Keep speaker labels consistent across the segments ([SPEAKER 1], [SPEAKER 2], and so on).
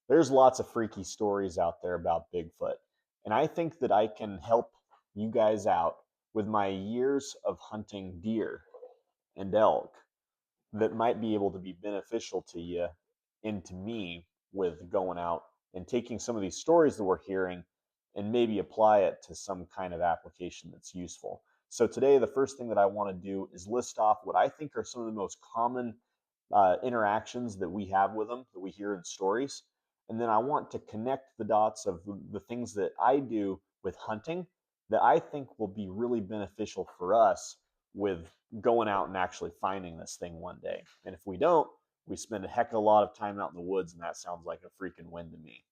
[SPEAKER 1] There's lots of freaky stories out there about Bigfoot, and I think that I can help you guys out with my years of hunting deer and elk that might be able to be beneficial to you and to me with going out and taking some of these stories that we're hearing and maybe apply it to some kind of application that's useful. So today, the first thing that I want to do is list off what I think are some of the most common interactions that we have with them, that we hear in stories. And then I want to connect the dots of the things that I do with hunting that I think will be really beneficial for us with going out and actually finding this thing one day. And if we don't, we spend a heck of a lot of time out in the woods, and that sounds like a freaking win to me.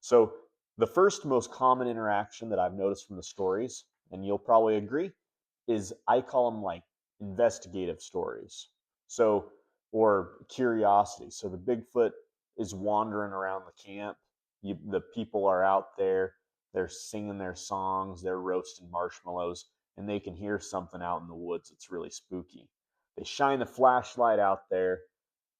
[SPEAKER 1] So, the first most common interaction that I've noticed from the stories, and you'll probably agree, is I call them like investigative stories. So, or curiosity. So, the Bigfoot is wandering around the camp. The people are out there, they're singing their songs, they're roasting marshmallows, and they can hear something out in the woods that's really spooky. They shine a flashlight out there,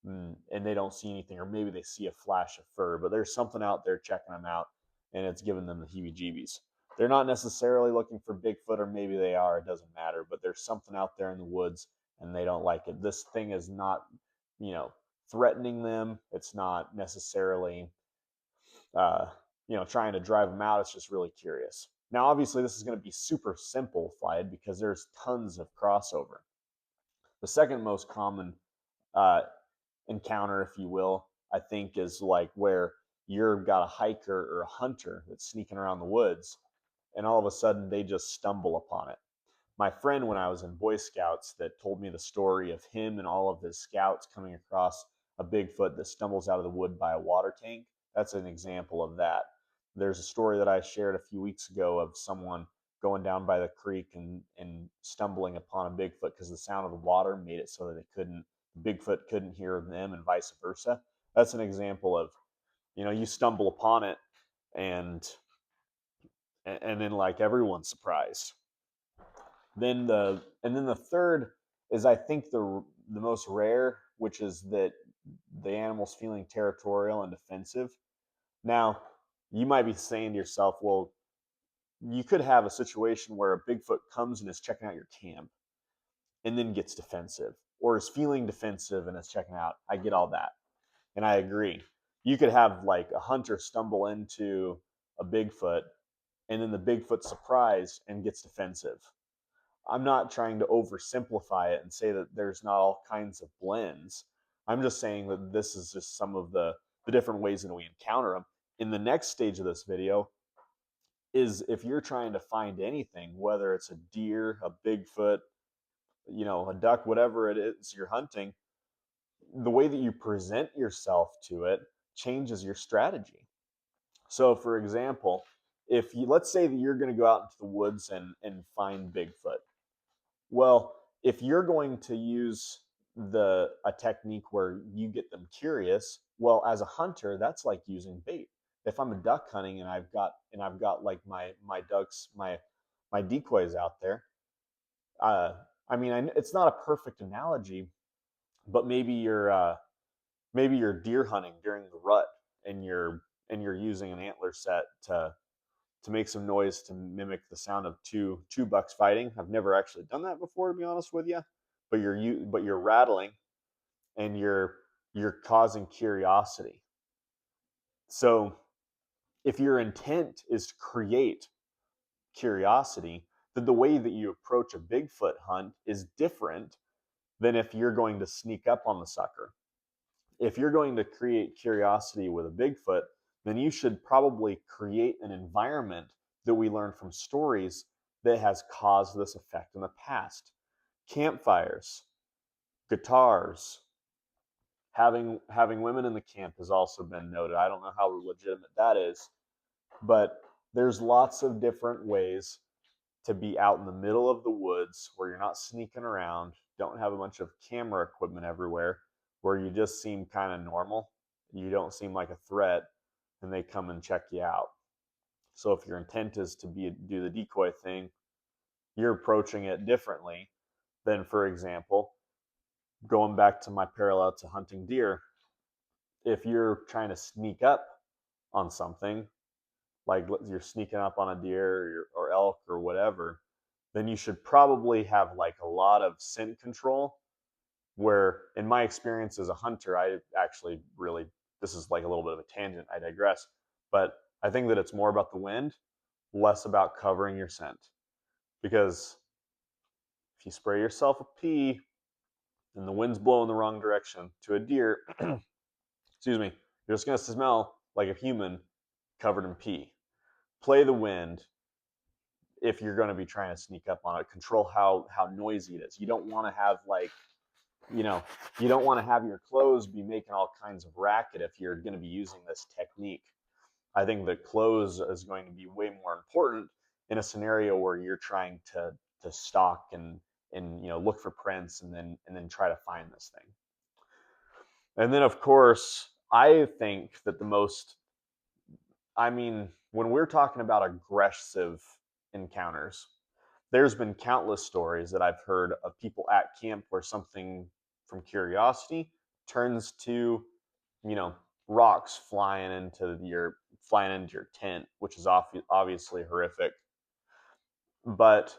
[SPEAKER 1] and they don't see anything, or maybe they see a flash of fur, but there's something out there checking them out, and it's giving them the heebie-jeebies. They're not necessarily looking for Bigfoot, or maybe they are. It doesn't matter. But there's something out there in the woods, and they don't like it. This thing is not, you know, threatening them. It's not necessarily, uh, trying to drive them out. It's just really curious. Now, obviously, this is going to be super simplified because there's tons of crossover. The second most common uh, encounter, if you will, I think is like where you've got a hiker or a hunter that's sneaking around the woods, and all of a sudden they just stumble upon it. My friend, when I was in Boy Scouts, that told me the story of him and all of his scouts coming across a Bigfoot that stumbles out of the wood by a water tank. That's an example of that. There's a story that I shared a few weeks ago of someone going down by the creek and stumbling upon a Bigfoot because the sound of the water made it so that Bigfoot couldn't hear them and vice versa. That's an example of, you stumble upon it, and then like everyone's surprised. The third is, I think, the most rare, which is that the animal's feeling territorial and defensive. Now, you might be saying to yourself, well, you could have a situation where a Bigfoot comes and is checking out your camp and then gets defensive, or is feeling defensive and is checking out. I get all that. And I agree. You could have like a hunter stumble into a Bigfoot, and then the Bigfoot's surprised and gets defensive. I'm not trying to oversimplify it and say that there's not all kinds of blends. I'm just saying that this is just some of the different ways that we encounter them. In the next stage of this video is if you're trying to find anything, whether it's a deer, a Bigfoot, a duck, whatever it is you're hunting, the way that you present yourself to it changes your strategy. So, for example, if you let's say that you're going to go out into the woods and find Bigfoot. Well, if you're going to use a technique where you get them curious, well, as a hunter, that's like using bait. If I'm a duck hunting and I've got like my ducks, my decoys out there, uh, I mean, it's not a perfect analogy, but maybe you're deer hunting during the rut, and you're using an antler set to make some noise to mimic the sound of two bucks fighting. I've never actually done that before, to be honest with you, but you're rattling, and you're causing curiosity. So if your intent is to create curiosity, then the way that you approach a Bigfoot hunt is different than if you're going to sneak up on the sucker. If you're going to create curiosity with a Bigfoot, then you should probably create an environment that we learn from stories that has caused this effect in the past. Campfires, guitars, having women in the camp has also been noted. I don't know how legitimate that is, but there's lots of different ways to be out in the middle of the woods where you're not sneaking around, don't have a bunch of camera equipment everywhere, where you just seem kind of normal. You don't seem like a threat, and they come and check you out. So if your intent is to do the decoy thing, you're approaching it differently than, for example, going back to my parallel to hunting deer. If you're trying to sneak up on something, like you're sneaking up on a deer or elk or whatever, then you should probably have like a lot of scent control. Where, in my experience as a hunter, I actually really, this is like a little bit of a tangent, I digress, but I think that it's more about the wind, less about covering your scent. Because if you spray yourself with pee and the wind's blowing the wrong direction to a deer, excuse me, you're just going to smell like a human covered in pee. Play the wind if you're going to be trying to sneak up on it. Control how noisy it is. You don't want to have like, you know, you don't want to have your clothes be making all kinds of racket if you're going to be using this technique. I think that clothes is going to be way more important in a scenario where you're trying to stalk and look for prints and then try to find this thing. And then of course, I think that the most, I mean, when we're talking about aggressive encounters, there's been countless stories that I've heard of people at camp where something from curiosity turns to, you know, rocks flying into your tent, which is obviously horrific. But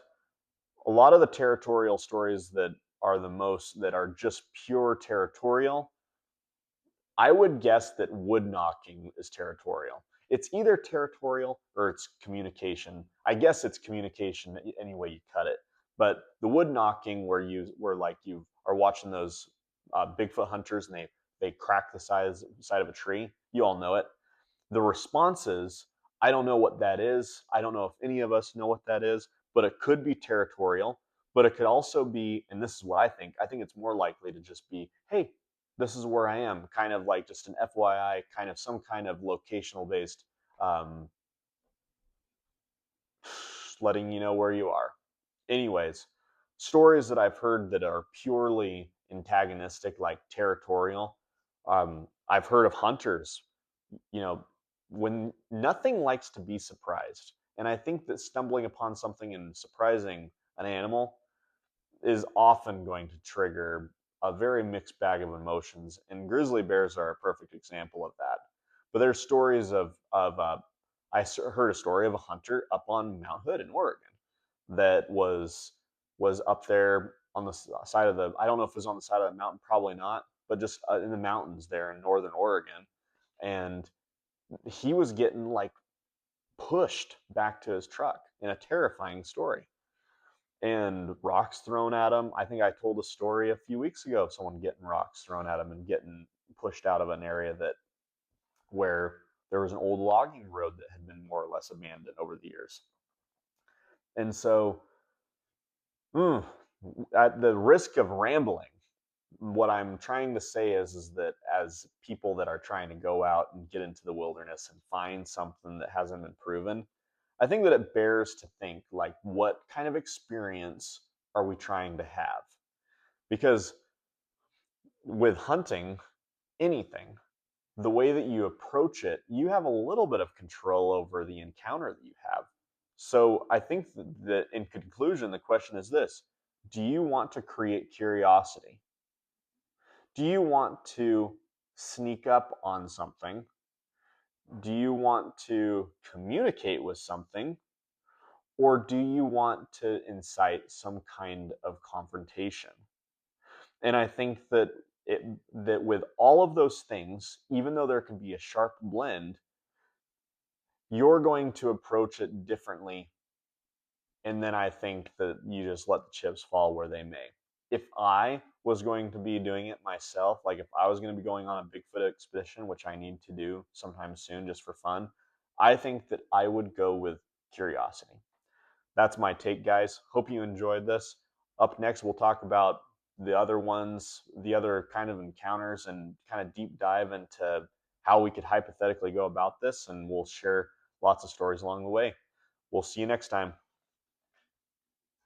[SPEAKER 1] a lot of the territorial stories that are just pure territorial, I would guess that wood knocking is territorial. It's either territorial or it's communication. I guess it's communication any way you cut it. But the wood knocking, where like you are watching those Bigfoot hunters and they crack the side of a tree. You all know it. The responses, I don't know what that is. I don't know if any of us know what that is, but it could be territorial. But it could also be, and this is what I think it's more likely to just be, hey, this is where I am, kind of like just an FYI, kind of some kind of locational based, um, letting you know where you are. Anyways, stories that I've heard that are purely antagonistic, like territorial. I've heard of hunters, you know, when nothing likes to be surprised. And I think that stumbling upon something and surprising an animal is often going to trigger a very mixed bag of emotions. And grizzly bears are a perfect example of that. But there's stories I heard a story of a hunter up on Mount Hood in Oregon that was up there on the side of the, I don't know if it was on the side of the mountain, probably not, but just in the mountains there in northern Oregon. And he was getting like pushed back to his truck in a terrifying story, and rocks thrown at him. I think I told a story a few weeks ago of someone getting rocks thrown at him and getting pushed out of an area that where there was an old logging road that had been more or less abandoned over the years. And so, at the risk of rambling, what I'm trying to say is that as people that are trying to go out and get into the wilderness and find something that hasn't been proven, I think that it bears to think like, what kind of experience are we trying to have? Because with hunting anything, the way that you approach it, you have a little bit of control over the encounter that you have. So I think that in conclusion, the question is this: do you want to create curiosity? Do you want to sneak up on something? Do you want to communicate with something? Or do you want to incite some kind of confrontation? And I think that with all of those things, even though there can be a sharp blend, you're going to approach it differently. And then I think that you just let the chips fall where they may. If I was going to be doing it myself, like if I was going to be going on a Bigfoot expedition, which I need to do sometime soon just for fun, I think that I would go with curiosity. That's my take, guys. Hope you enjoyed this. Up next, we'll talk about the other ones, the other kind of encounters, and kind of deep dive into how we could hypothetically go about this. And we'll share lots of stories along the way. We'll see you next time.